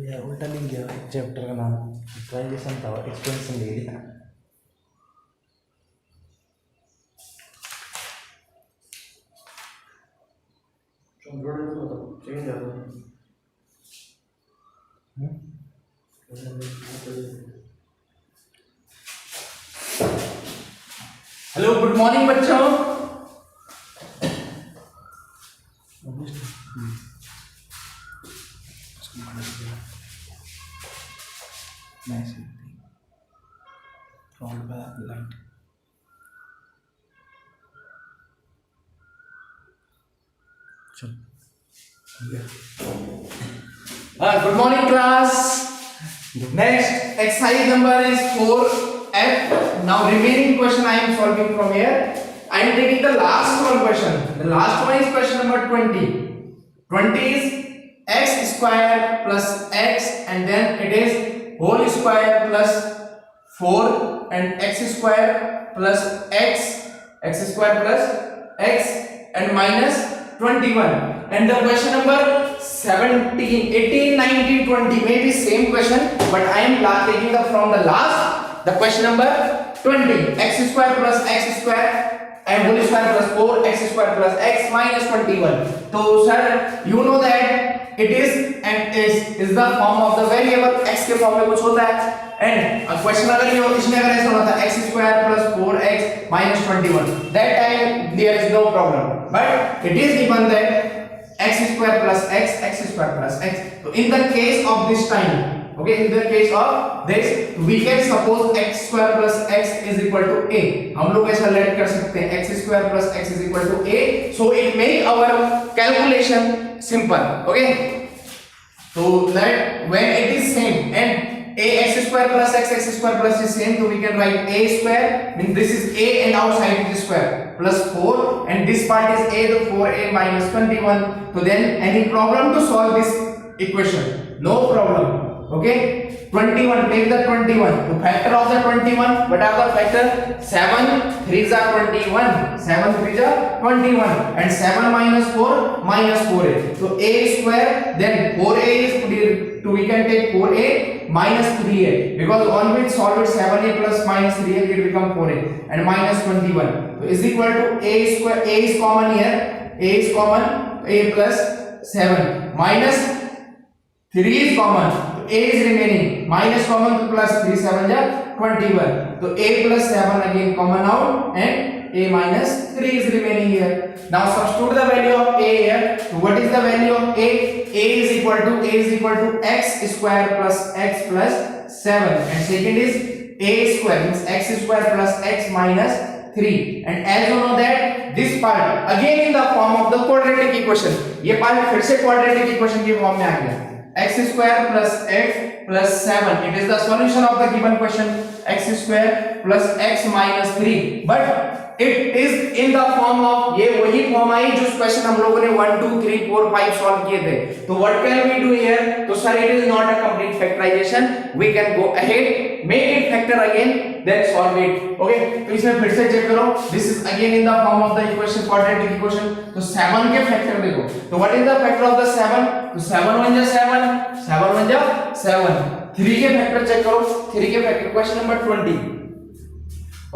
यार उल्टा लिख दिया एक चैप्टर का नाम फैक्टराइजेशन था और एक्सपेंशन ले लिया। हेलो गुड मॉर्निंग बच्चों। Good morning class. Next exercise number is 4F. Now remaining question I am solving from here. I am taking the last one question. The last one is question number 20. 20 is x square plus x and then it is whole square plus 4 and x square plus x square plus x and minus 21. And the question number 17, 18, 19, 20 may be same question, but I am taking the from the last. The question number 20, x square plus x square and whole square plus 4 x square plus x minus 21. So sir, you know that it is and is the form of the variable x के form में कुछ होता है and question अगर ये इसमें अगर ऐसा होता x square plus 4x minus 21, that time there is no problem, but it is given that x square plus x square plus x. So in the case of this time, okay, in the case of this we can suppose x square plus x is equal to a. हम लोग ऐसा late कर सकते हैं x square plus x is equal to a, so it make our calculation simple. Okay, so that when it is same and a x square plus x square plus is same, so we can write a square, means this is a and outside it is square, plus 4 and this part is a, so 4a minus 21. So then any problem to solve this equation? No problem. Okay, 21, take the 21, the factor of the 21, what are the factor? 7 3s are 21, 7 3s are 21 and 7 minus 4 minus 4a, so a square, then 4a is to we can take 4a minus 3a, because on which solve it 7a plus minus 3a it become 4a and minus 21, so is equal to a square. A is common here, a is common, a plus 7 minus 3 is common, a is remaining, minus common to plus 3 7 ja 21, so a plus 7 again common out and a minus 3 is remaining here. Now substitute the value of a here. So what is the value of a? A is equal to x square plus x plus 7 and second is a square, means x square plus x minus 3, and as you know that this part again in the form of the quadratic equation, ये part फिर से quadratic equation के form में आ गया, x square plus x plus 7, it is the solution of the given question, x square plus x minus 3, but it is in the form of, ये वही form I जो question हम लोगों ने 1 2 3 4 5 solve किए थे. तो what can we do here? तो sir it is not a complete factorization, we can go ahead, make it factor again, then solve it. Okay, तो इसमें फिर से चेक करो, this is again in the form of the equation, quadratic equation. तो 7 के factor देखो, तो what is the factor of the 7? तो 7 1 जा 7, 7 1 जा 7. 3 के फैक्टर चेक करो, 3 के factor, question number 20.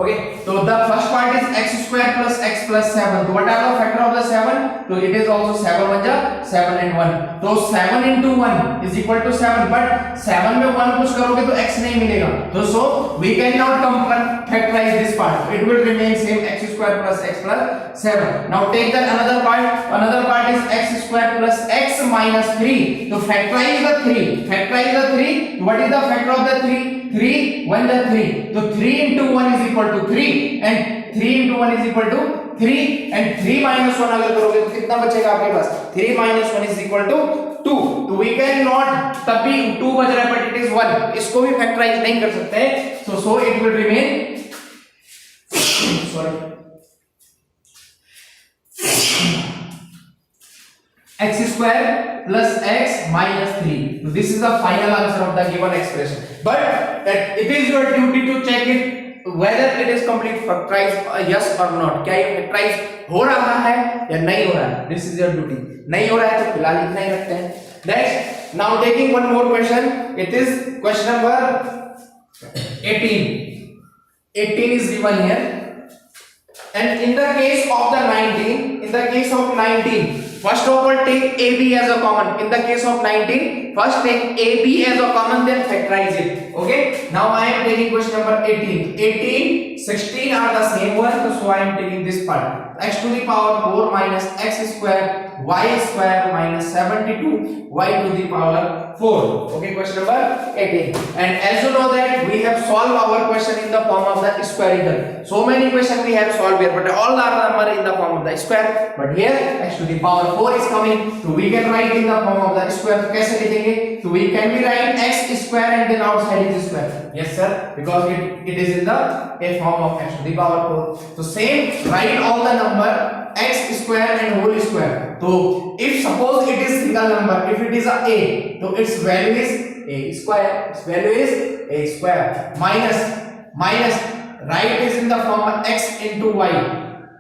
Okay, so the first part is x square plus x plus 7. So what are the factor of the 7? So it is also 7 1 ja 7 and 1. So 7 into 1 is equal to 7, but 7 में 1 push करोगे तो x नहीं मिलेगा. So we cannot factorize this part. It will remain same, x square plus x plus 7. Now take the another part. Another part is x square plus x minus 3. So factorize the 3. Factorize the 3. What is the factor of the 3? 3 1 the 3, so 3 into 1 is equal to 3 and 3 into 1 is equal to 3 and 3 minus 1 अगर करोगे तो कितना बचेगा आपके पास? 3 minus 1 is equal to 2. तो we can not, तब भी 2 बच रहा है but it is 1, इसको भी फैक्टराइज नहीं कर सकते, so it will remain sorry x square plus x minus 3. So this is the final answer of the given expression, but it is your duty to check it whether it is complete factorized, yes or not. क्या ये factorize हो रहा है या नहीं हो रहा है? This is your duty. नहीं हो रहा है तो फिलहाल इतना ही रखते हैं. Next Now taking one more question. It is question number 18. 18 is given here. And in the case of the 19, first of all take AB as a common. In the case of 19, first take AB as a common, then factorize it. Okay. Now I am taking question number 18. 18, 16 are the same one, so I am taking this part. X to the power 4 minus x square y square minus 72 y to the power 4. Okay, question number 18. And as you know that we have solved our question in the form of the spherical. So many questions we have solved here, but all are number in the form of the square. But here x to the power 4 is coming, so we can write in the form of the square. So कैसे लिखेंगे? So we can be write x square and then outside is square. Yes sir, because it is in the form of x to the power 4. So same, write all the number x square and whole square. So if suppose it is single number, if it is a, so its value is a square. Its value is a square. Minus right is in the form of x into y.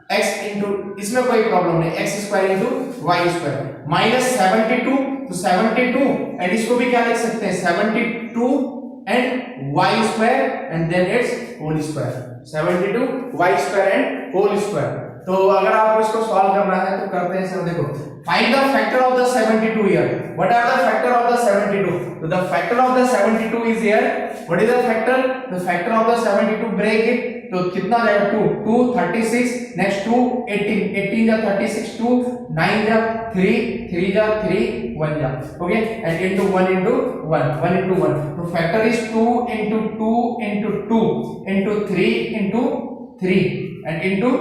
x into, इसमें कोई problem नहीं, x square into y square. Minus 72, तो 72 and इसको भी क्या लिख सकते हैं, 72 and y square and then its whole square. 72 y square and whole square. तो अगर आपको इसको सॉल्व करना है तो करते हैं सर. देखो, find the factor of the 72 here. What are the factor of the 72? तो the factor of the 72 is here. What is the factor? The factor of the 72, break it. तो कितना जाएगा? 2 36, नेक्स्ट 2 18, 18 जा 36, 2 9 जा 3 3 जा 3 1 जा. Okay, and into 1 into 1 1 into 1. तो factor is 2 into 2 into 2 into 3 into 3 and into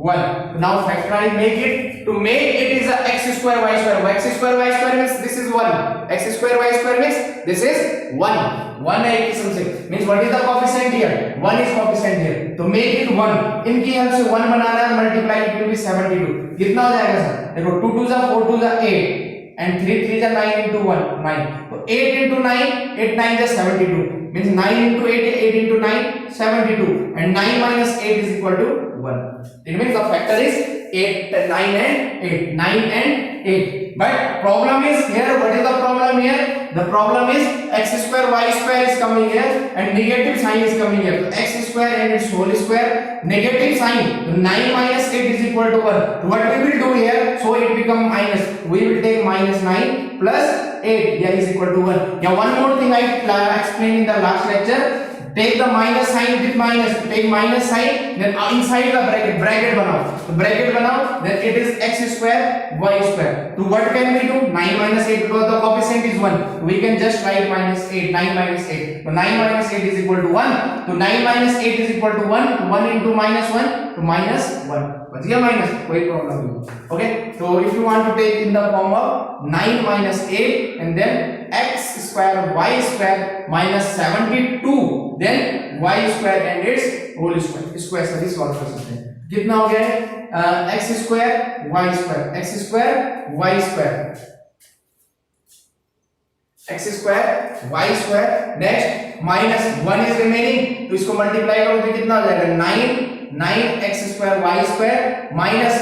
1. Now factorize, make it. To make it is a x square y square. X square y square means this is 1. X square y square means this is 1. 1 है किस्म से. Means what is the coefficient here? 1 is coefficient here. तो make it 1. इनकी help से 1 बनाना है. Multiply it will be 72. कितना हो जाएगा सर? देखो 2 2 जा 4 2 जा 8 and 3 3 जा 9 into 1 9. तो 8 into 9 8 9 जा 72. Means 9 into 8 8 into 9 72 and 9 minus 8 is equal to 1. It means the factor is 8 9 and 8 9 and 8. But problem is here, what is the problem here? The problem is x square y square is coming here and negative sign is coming here. So x square and its whole square, negative sign. So 9 minus 8 is equal to 1. So what we will do here? So it become minus. We will take minus 9 plus 8. Yeah, is equal to 1. Yeah, one more thing I explained in the last lecture. Take the minus sign with minus. Take minus sign, then inside the bracket. Bracket banao. So bracket banao. Then it is x square y square. So what can we do? 9 minus 8 because the coefficient is 1. We can just write minus 8. 9 minus 8. So 9 minus 8 is equal to 1. So 9 minus 8 is equal to 1. 1 into minus 1 to minus 1. बच गया minus, कोई problem नहीं. Okay. So if you want to take in the form of 9 minus 8 and then x square y square minus 72, then y square and its whole square. Square से भी solve कर सकते हैं. कितना हो गया? x square y square. x square y square. x square y square. Next minus 1 is remaining. तो इसको मल्टीप्लाई करो तो कितना हो जाएगा? 9 x square y square minus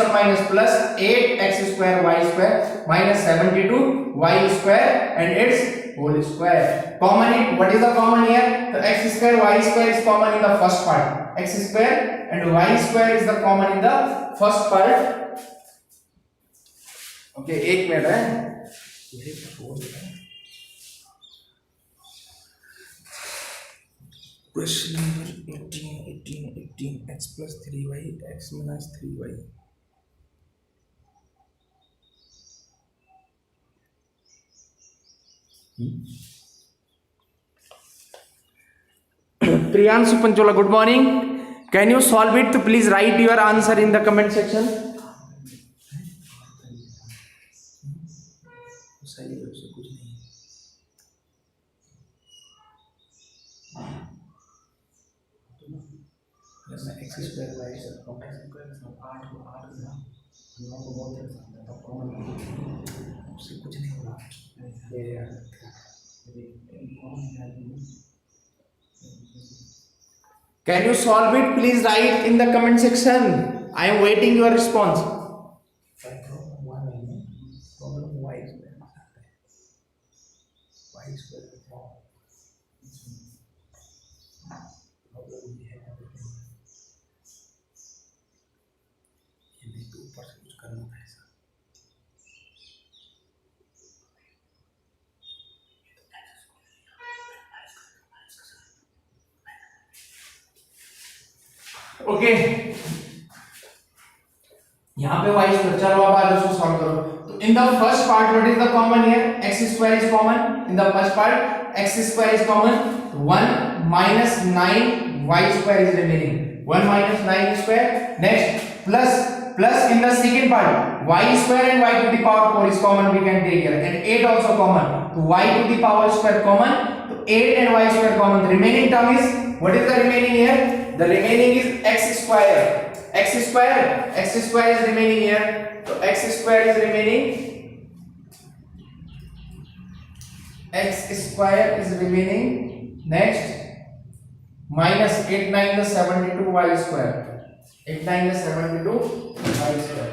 और minus plus 8 x square y square minus 72 y square and its whole square. Common it. What is the common here? So x square y square is common in the first part. X square and y square is the common in the first part. Okay, एक minute है. Question number 18 x plus 3y x minus 3y. Priyanshu Panchola, good morning. Can you solve it? To please write your answer in the comment section. सही है, उससे कुछ नहीं. जब मैं x square y square complex square में 8 को 9 को बहुत देर से आता है, कॉमन उससे कुछ नहीं होगा. ये यार Can you solve it? Please write in the comment section. I am waiting your response. Problem 1 है, प्रॉब्लम y स्क्वायर में आता है. ओके, यहाँ पे y स्क्वायर, चलो अब आज इसको सॉल्व करो। तो in the first part what is the common here, x square is common in the first part, x square is common, 1 minus 9 y square is remaining, 1 minus 9 square, next plus in the second part y square and y to the power 4 is common, we can take here, and 8 also common, so y to the power square common, so 8 and y square common, the remaining term is, what is the remaining here, the remaining is x square is remaining here, so x square is remaining, next minus 8 9 the 72 y square, 8 9 the 72 y square,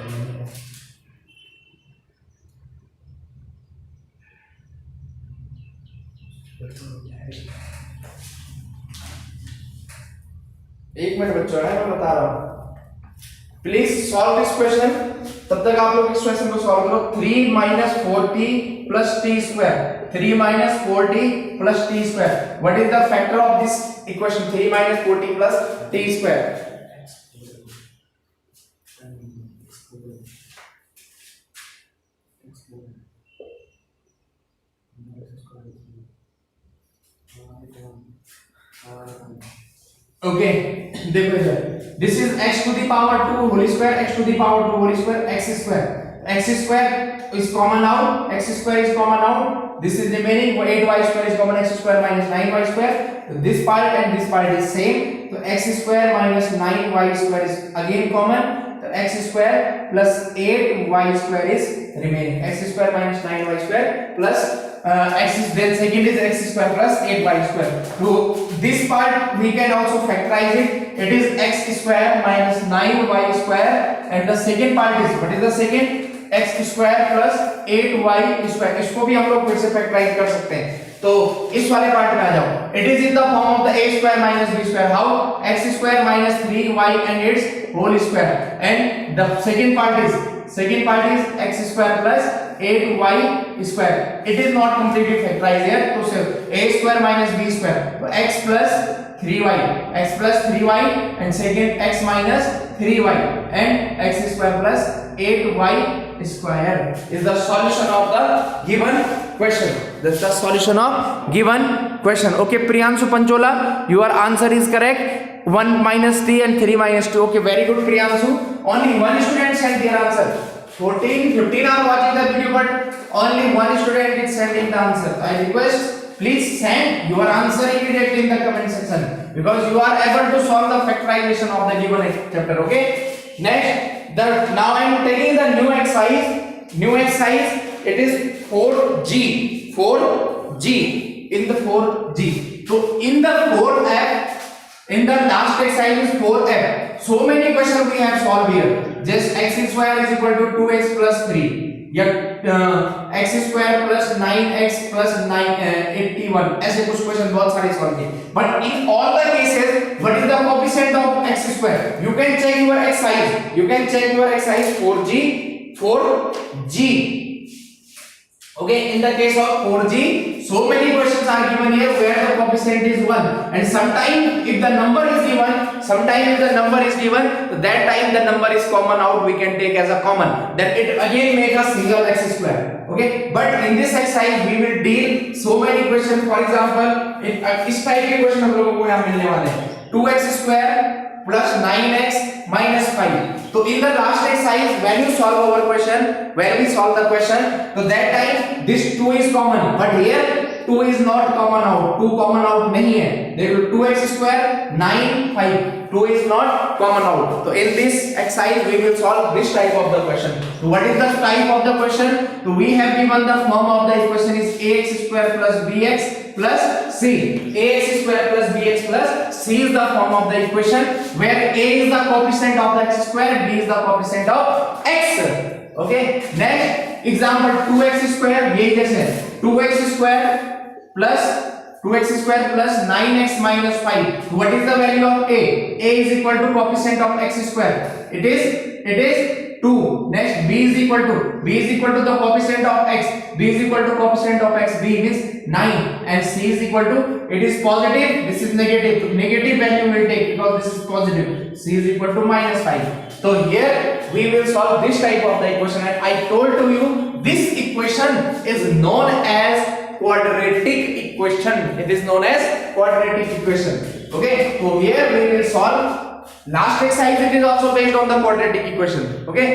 एक minute बच्चों है, मैं बता रहा हूं, please solve this question, तब तक आप लोग इस क्वेश्चन को सॉल्व करो। 3 minus 4t plus t square, 3 minus 4t plus t square, what is the factor of this equation, 3 minus 4t plus t square? Okay, देखो इधर, this is x to the power 2 whole square, x to the power 2 whole square, x square is common out, this is remaining, 8y square is common, x square minus 9y square, so this part and this part is same, so x square minus 9y square is again common, so x square plus 8y square is remaining, x square minus 9y square plus x is, then second is x square plus 8y square. So this part we can also factorize it, it is x square minus 9y square, and the second part is, what is the second, x square plus 8y square, इसको भी हम लोग फिर से factorise कर सकते हैं। तो इस वाले पार्ट में आ जाओ, it is in the form of the a square minus b square, how, x square minus 3y and its whole square, and the second part is x square plus 8y square, it is not completely factorized here, तो सिर्फ a square minus b square, तो x plus 3y and second x minus 3y and x square plus 8y square is the solution of the given question. That's the solution of given question. Okay, Priyanshu Panchola, your answer is correct. 1 minus 3 and 3 minus 2. Okay, very good, Priyanshu. Only one student sent their answer. 14, 15 are watching the video, but only one student is sending the answer. I request, please send your answer immediately in the comment section, because you are able to solve the factorization of the given chapter. Okay, next, now I am taking the new exercise, it is 4G, in the 4G. So in the 4F, in the last exercise is 4F, so many questions we have solved here, just x square is equal to 2x plus 3, x square plus 9x plus 81, ऐसे कुछ question बहुत सारे solve किए, but in all the cases what is the coefficient of x square, you can check your exercise 4G. Okay, in the case of 4G, so many questions are given here where the coefficient is 1, and sometime if the number is given, so that time the number is common out, we can take as a common, then it again make a single x square. Okay, but in this exercise we will deal so many questions. For example, इस type के question हम लोगों को यहाँ मिलने वाले हैं, 2x square plus 9x minus 5. So in the last exercise, when we solve the question, so that time this 2 is common, but here 2 is not common out, 2 common out नहीं है, देखो 2x square 9 5, 2 is not common out. So in this exercise we will solve this type of the question. So what is the type of the question? So we have given the form of the equation is ax square plus bx plus c. Ax square plus bx plus c is the form of the equation where a is the coefficient of the x square, b is the coefficient of x. Okay, next example 2x square, ये जैसे 2x square plus 9x minus 5. What is the value of a? A is equal to coefficient of x square, it is 2. Next next b is equal to the coefficient of x, b is equal to coefficient of x, b means 9, and c is equal to, it is positive, this is negative, so negative value will take because this is positive, c is equal to -5. So here we will solve this type of the equation, and I told to you this equation is known as quadratic equation. It is known as quadratic equation. Okay, so here we will solve last exercise. It is also based on the quadratic equation. Okay,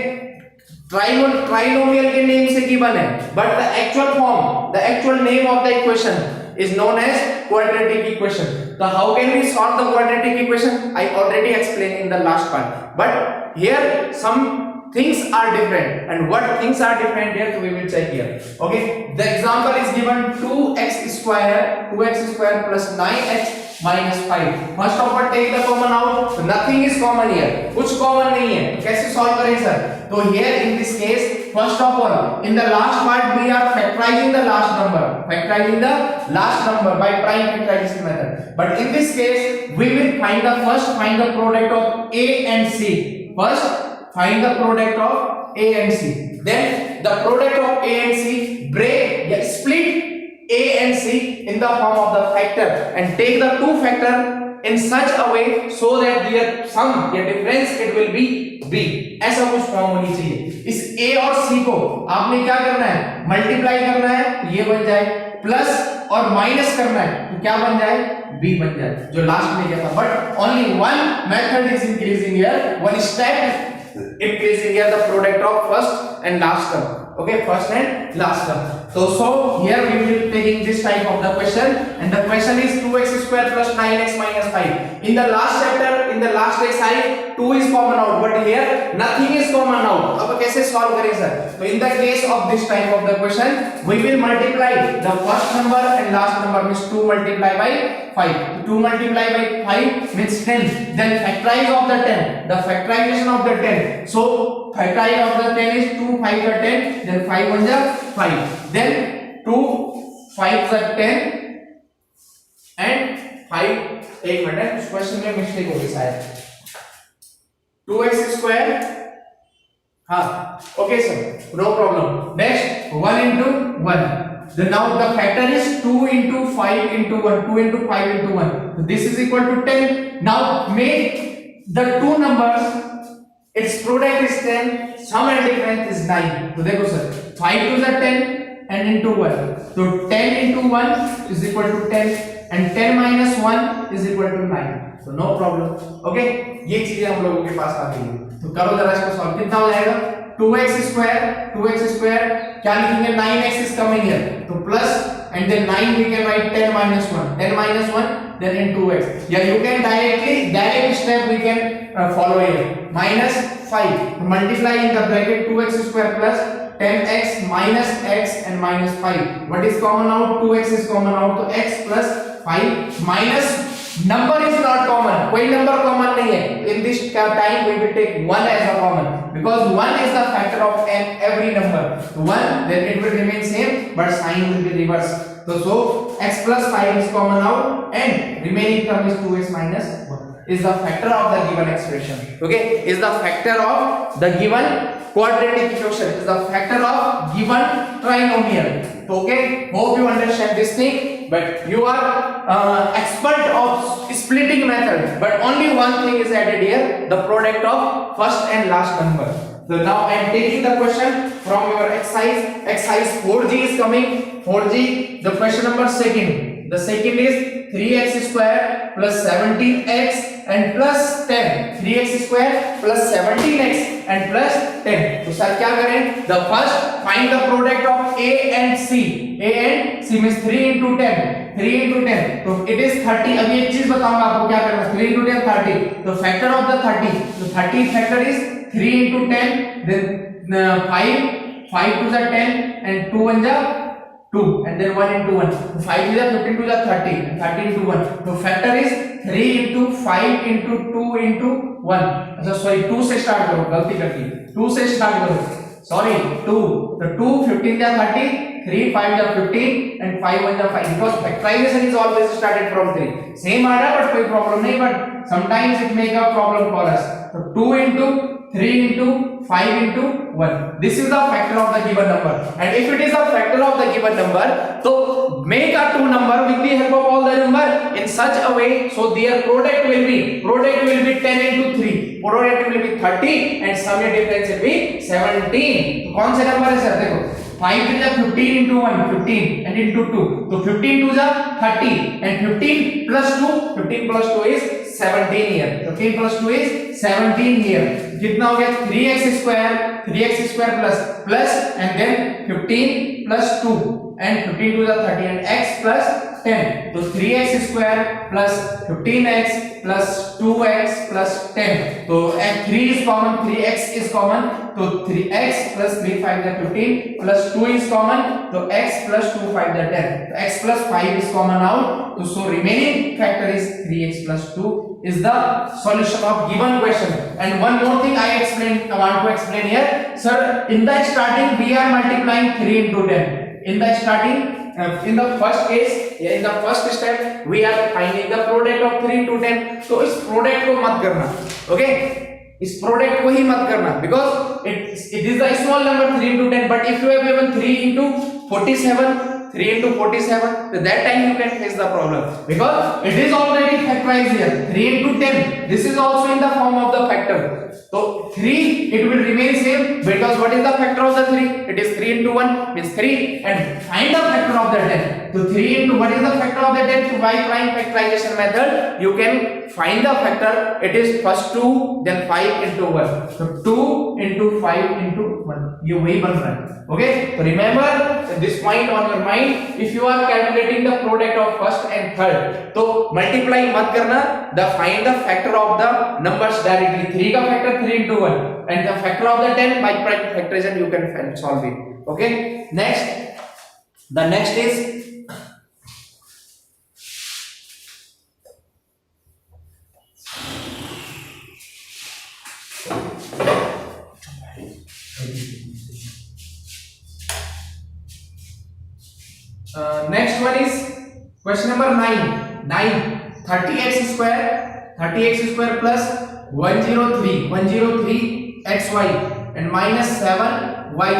trinomial के name से given है, but the actual form, the actual name of the equation is known as quadratic equation. So how can we solve the quadratic equation? I already explained in the last part, but here some things are different, and what things are different here, so we will check here. Okay, the example is given 2x square plus 9x minus 5. First of all take the common out, so nothing is common here, कुछ common नहीं है, तो कैसे solve करें sir? तो here in this case, first of all, in the last part we are factorizing the last number by prime factorization method. But in this case, we will find the product of a and c. First, find the product of a and c. Then the product of a and c, split a and c in the form of the factor, and take the two factor in such a way so that their sum, their difference, it will be b. ऐसा कुछ form होनी चाहिए. इस a और c को आपने क्या करना है, मल्टीप्लाई करना है, तो ये बन जाए, प्लस और माइनस करना है, तो क्या बन जाए, b बन जाए, जो लास्ट में किया था. But only one method is increasing here, one step increasing here the product of first and last term. Okay, first and last term. So here we will be taking this type of the question, and the question is 2x square plus 9x minus 5. In the last chapter, in the last exercise, 2 is common out, but here nothing is common out. अब कैसे solve करें sir? So in the case of this type of the question, we will multiply the first number and last number, means 2 multiply by 5. 2 multiply by 5 means 10. Then factorize of the 10. The factorization of the 10. So factorize of the 10 is 2 5 are 10. Then 5 1 are 5. Then 2 5 are 10 and 5. एक minute, इस question में mistake होगी शायद. 2x square. हाँ, okay sir, no problem. Next 1 into 1. Then now the factor is 2 into 5 into 1. 2 into 5 into 1. So this is equal to 10. Now make the two numbers, its product is 10, sum and difference is 9. So देखो sir, 5 to the 10 and into 1. So 10 into 1 is equal to 10 and 10 minus 1 is equal to 9. So no problem. Okay, ये चीजें हम लोगों के पास आ गई है. तो करो जरा इसको सॉल्व. कितना हो जाएगा? 2x square क्या लिखेंगे? 9x is coming here, तो plus and then 9 we can write 10 minus 1 then into x. Yeah, you can direct step we can follow here. Minus 5, multiply in the bracket 2x square plus 10x minus x and minus 5. What is common out? 2x is common out, so x plus 5 minus number is not common, कोई number common नहीं है. In this time we will take 1 as a common, because 1 is the factor of every number. 1, then it will remain same, but sign will be reversed. So x plus 5 is common out, and remaining term is 2x minus 1 is the factor of the given expression. Okay, is the factor of the given quadratic equation, is the factor of given trinomial. Okay, hope you understand this thing. But you are expert of splitting method, but only one thing is added here, the product of first and last number. So now I am taking the question from your exercise 4G is coming. 4G, the question number second. The second is 3x square plus 17x and plus 10. 3x square plus 17x and plus 10. तो sir क्या करें? The first find the product of a and c. a and c means 3 into 10. 3 into 10. तो it is 30. अभी एक चीज बताऊंगा आपको क्या करना है. 3 into 10 30. तो factor of the 30. So 30 factor is 3 into 10. Then 5 to the 10 and 2 1 ja 2 and then 1 into 1. So 5 is 15 to the 30 and 30 into 1. So factor is 3 into 5 into 2 into 1. अच्छा sorry 2 से start करो, गलती कर दी. 2 से start करो. Sorry 2. तो 2 15 ja 30, 3 5 ja 15 and 5 1 ja 5. Because factorization is always started from 3. Same आ रहा है but कोई problem नहीं, but sometimes it make a problem for us. So 2 into 3 into 5 into 1. This is the factor of the given number, and if it is a factor of the given number, so make a two number with the help of all the number in such a way so their product will be 10 into 3, product will be 30 and sum difference will be 17. तो कौन से number है sir? देखो 5 to the 15 into 1 15 and into 2, तो 15 to the 30 and 15 plus 2 is 17 here. 15 plus 2 is 17 here. कितना हो गया? 3x square plus and then 15 plus 2 and 15 to the 30 and x plus 10. तो 3x square plus 15x plus 2x plus 10. तो 3 is common, 3x is common, तो 3x plus 3 5 the 15 plus 2 is common, तो x plus 2 5 the 10. तो x plus 5 is common out, so remaining factor is 3x plus 2 is the solution of given question. And one more thing I want to explain here, sir. In the starting we are multiplying 3 into 10. In the starting, in the first case, in the first step, we are finding the product of 3 into 10. So इस product को मत करना, okay? इस product को ही मत करना, because it is a small number 3 into 10. But if you have given 3 into 47, so that time you can face the problem, because it is already factorized here. 3 into 10. This is also in the form of the factor. So 3 it will remain same, because what is the factor of the 3? It is 3 into 1 means 3, and find the factor of the 10. So 3 into what is the factor of the 10? So by applying factorization method you can find the factor. It is first 2 then 5 into 1. So 2 into 5 into 1 ये वही बन रहा है. Okay, so remember this point on your mind. If you are calculating the product of first and third, तो multiply मत करना, find the factor of the numbers directly. 3 का factor 3 into 1 and the factor of the 10 by factorization you can solve it. Okay, next, the next is next one is question number 9. 30x square plus 103 xy and minus 7y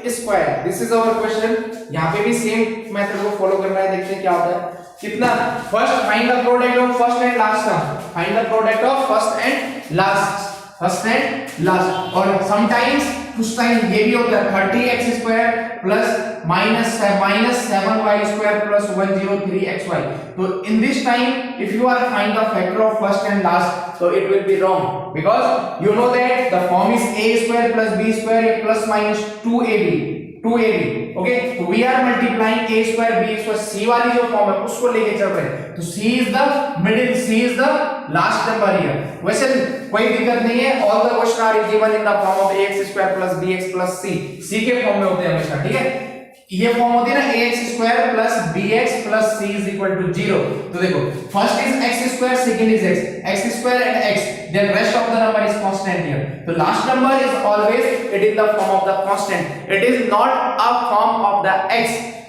square. This is our question. यहाँ पे भी same method को follow करना है. देखते हैं क्या होता है. कितना? First find the product of first and last term. Find the product of first and last. और समटाइम्स कुछ टाइम ये भी होता है 30x square plus minus 7y square plus 103xy. So in this time if you are find the factor of first and last, so it will be wrong, because you know that the form is a square plus b square plus minus 2ab. Okay, so we are multiplying a square b square. C वाली जो form है उसको लेके चल रहे हैं, तो c is the middle, c is the last number here. वैसे कोई दिक्कत नहीं है. All the question are given in the form of ax square plus bx plus c. c के फॉर्म में होते हैं हमेशा, ठीक है. ये फॉर्म होती है ना ax square plus bx plus c is equal to 0. तो देखो first is x square, second is x square and x, then rest of the number is constant here. So last number is always it is the form of the constant, it is not a form of the x.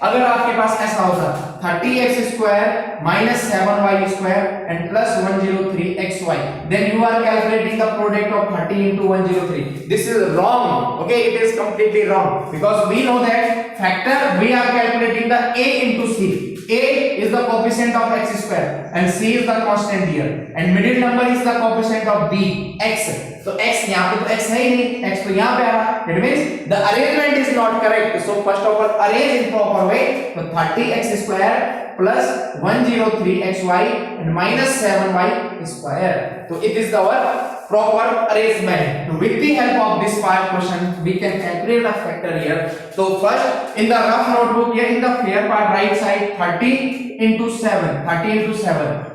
अगर आपके पास ऐसा होता 30x square minus 7y square and plus 103xy, then you are calculating the product of 30 into 103. This is wrong. Okay, it is completely wrong, because we know that factor we are calculating the a into c. A is the coefficient of x square and c is the constant here, and middle number is the coefficient of b, x. So x यहाँ पे तो x है ही नहीं, x तो यहाँ पे आ रहा. It means the arrangement is not correct. So first of all arrange in proper way. So 30x square plus 103xy and minus 7y square. So it is our proper arrangement. So with the help of this part question we can calculate the factor here. So first in the rough notebook here in the fair part right side 30 into 7.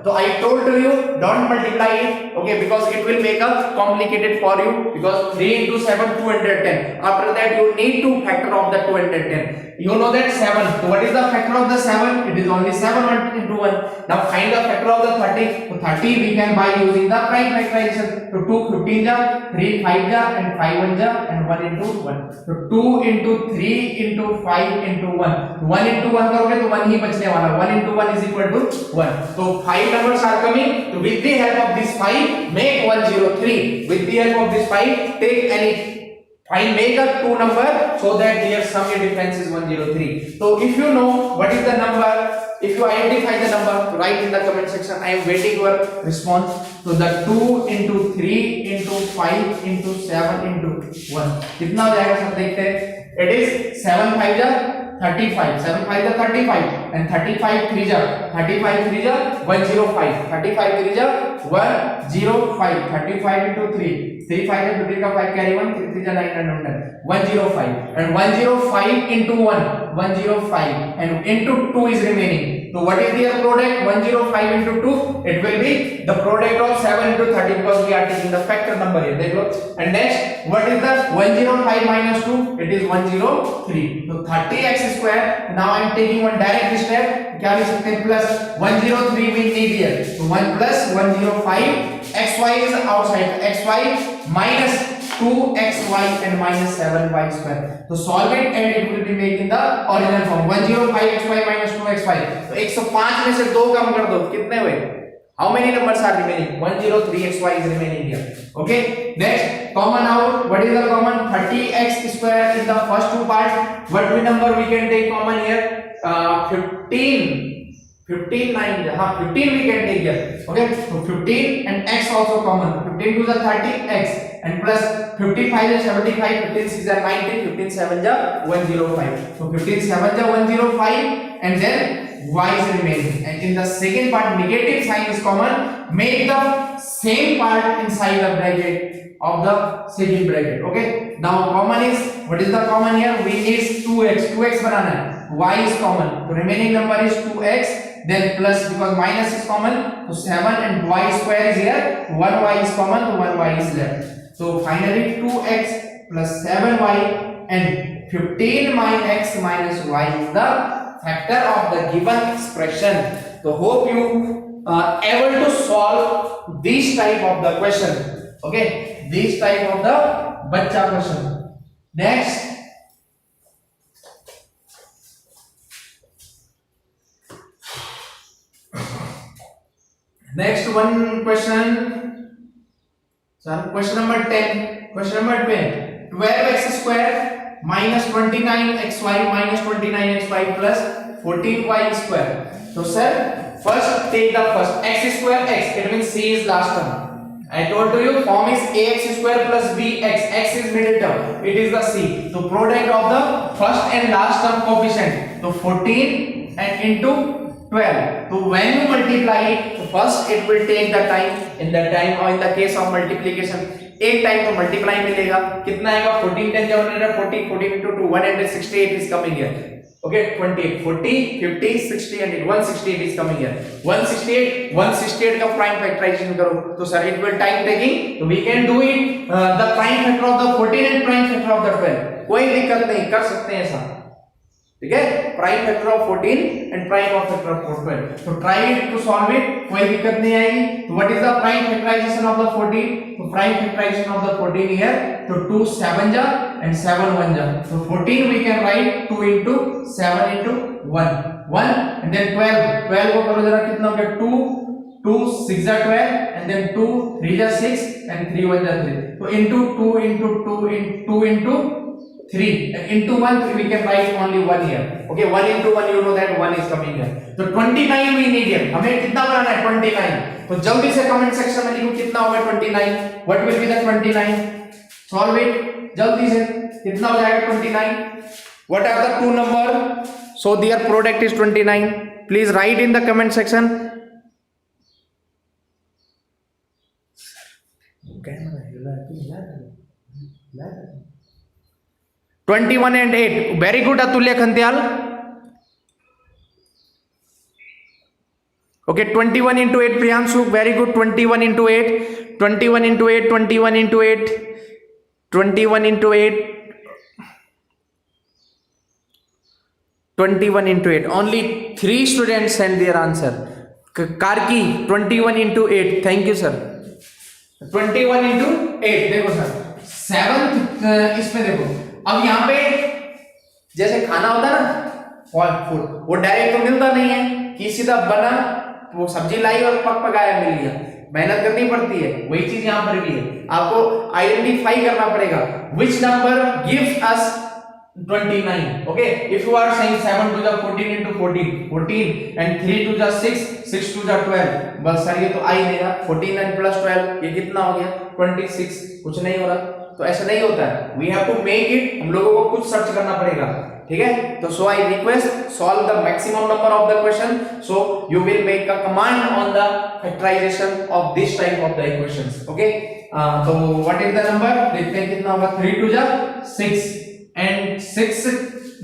So I told to you don't multiply it, okay, because it will make up complicated for you, because 3 into 7 210. After that you need to factor of the 210. You know that 7. So what is the factor of the 7? It is only 7 1 into 1. Now find the factor of the 30. So 30 we can by using the prime factorization. So 2 15 ja, 3 5 ja, and 5 1 ja, and 1 into 1. So 2 into 3 into 5 into 1. 1 into 1 करोगे तो 1 ही बचने वाला. 1 into 1 is equal to 1. So 5 numbers are coming. So with the help of this 5, make 103. With the help of this 5, take any make a two number so that their sum difference is 103. So if you know what is the number, if you identify the number, write in the comment section. I am waiting your response. So the 2 into 3 into 5 into 7 into 1 कितना हो जाएगा सब देखते हैं. It is 7 5 जा 35, 7 5 जा 35, and 35 3 जा 105, 35 3 जा 105, 35 into 3 3 5 है 2 का 5 carry 1 3 3 जा 9 and 105, and 105 into 1 105, and into 2 is remaining. So what is their product? 105 into 2, it will be the product of 7 into 30 because we are taking the factor number here. There you go. And next, what is the 105 minus 2? It is 103. So 30x square. Now I am taking one direct step. क्या लिख सकते हैं? Plus 103 we need here. So 1 plus 105. xy is outside. xy minus 2xy and minus 7y square. So solve it and it will be making the original form. 105xy minus 2xy. तो 105 में से 2 कम कर दो. कितने हुए? How many numbers are remaining? 103xy is remaining here. Okay. Next, common out. What is the common? 30x square in the first two part. What number we can take common here? 15. 15 9. हाँ 15 we can take here. Okay. So 15 and x also common. 15 to the 30x and plus 55 is 75. 15 6 is 90. 15 7 is 105. So 15 7 is 105 and then y is remaining, and in the second part negative sign is common. Make the same part inside the bracket of the second bracket. Okay, now common is, what is the common here? We need 2x banana hai. Y is common, so remaining number is 2x, then plus because minus is common, so 7 and y square is here. 1y is common, so 1y is left. So finally 2x plus 7y and 15 minus x minus y is the factor of the given expression. So hope you able to solve this type of the question. Okay, this type of the bachcha question. Next, next one question. Sir, question number 10. Question number 10. 12x square minus 29xy minus 29xy plus 14y square. So sir, first take the first x square x. It means c is last term. I told you form is ax square plus bx. X is middle term. It is the c. So product of the first and last term coefficient. So 14 and into 12. So when you multiply it, so first it will take the time. In the time or in the case of multiplication, एक time तो multiply मिलेगा. कितना आएगा? 14 10 140, 14 into 2 168 is coming here. Okay, 28 40 50 60 and 168 is coming here. 168 का prime factorisation करो तो sir it will time taking. So we can do it the prime factor of the 14 and prime factor of the 12. कोई दिक्कत नहीं, कर सकते हैं ऐसा. ठीक है, prime factor of 14 and prime of factor of 12. तो try it to solve it, कोई दिक्कत नहीं आएगी. तो what is the prime factorization of the 14? तो prime factorization of the 14 here, तो 2 7 जा एंड 7 1 जा. So 14 we can write 2 into 7 into 1 and then 12 को करो जरा, कितना हो गया? 2 6 जा 12 and then 2 3 जा 6 and 3 1 जा 3. तो into 2 into 2 into 3 and into 1 we can write only 1 here. Okay, 1 into 1 you know that 1 is coming here. So 29 we need here. हमें कितना बनाना है? 29. तो जल्दी से कमेंट सेक्शन में लिखो कितना होगा 29. What will be the 29? Solve it जल्दी से. कितना हो जाएगा 29? What are the two number? So their product is 29. Please write in the comment section. Camera 21 and 8. Very good Atulya Khantyal. Okay, 21 into 8 Priyanshu. Very good. 21 into 8. 21 into 8. 21 into 8. 21 into 8. 21 into 8. Only 3 students sent their answer. Karki 21 into 8. Thank you sir. 21 into 8 देखो sir 7th इसमें देखो अब यहाँ पे जैसे खाना होता है ना फूड वो डायरेक्ट तो मिलता नहीं है कि सीधा बना वो सब्जी लाई और पकाया मिल गया मेहनत करनी पड़ती है वही चीज यहाँ पर भी है आपको आइडेंटिफाई करना पड़ेगा which number gives us 29 okay if you are saying 7 to the 14 into 14 and 3 to the 6 to the 12 बस सर ये तो आ ही देगा 14 and plus 12 ये कितना हो गया 26 कुछ नहीं हो रहा तो ऐसा नहीं होता है we have to make it हम लोगों को कुछ सर्च करना पड़ेगा ठीक है तो so I request solve the maximum number of the question so you will make a command on the factorization of this type of the equations okay तो what is the number देखते हैं कितना होगा 3 to the 6 and 6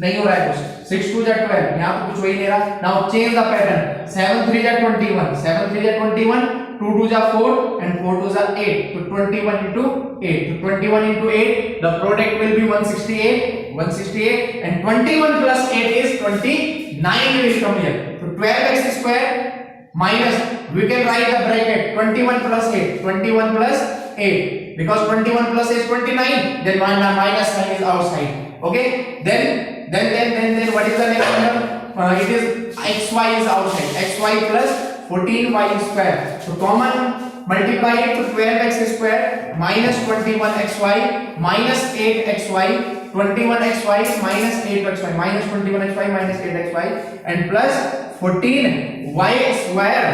नहीं हो रहा है कुछ 6 to the 12 यहाँ तो कुछ वही नहीं रहा now change the pattern 7 3 the 21 7 3 the 21 2 to the 4 and 4 to the 8 to 21 into 8 to 21 into 8 the product will be 168 and 21 plus 8 is 29 will come here so 12x square minus we can write the bracket 21 plus 8 because 21 plus is 29 then minus sign is outside okay then what is the next number it is xy is outside xy plus 14y square so common multiply it to 12x square minus 21xy minus 8xy 21xy minus 8xy minus 21xy minus 8xy and plus 14y square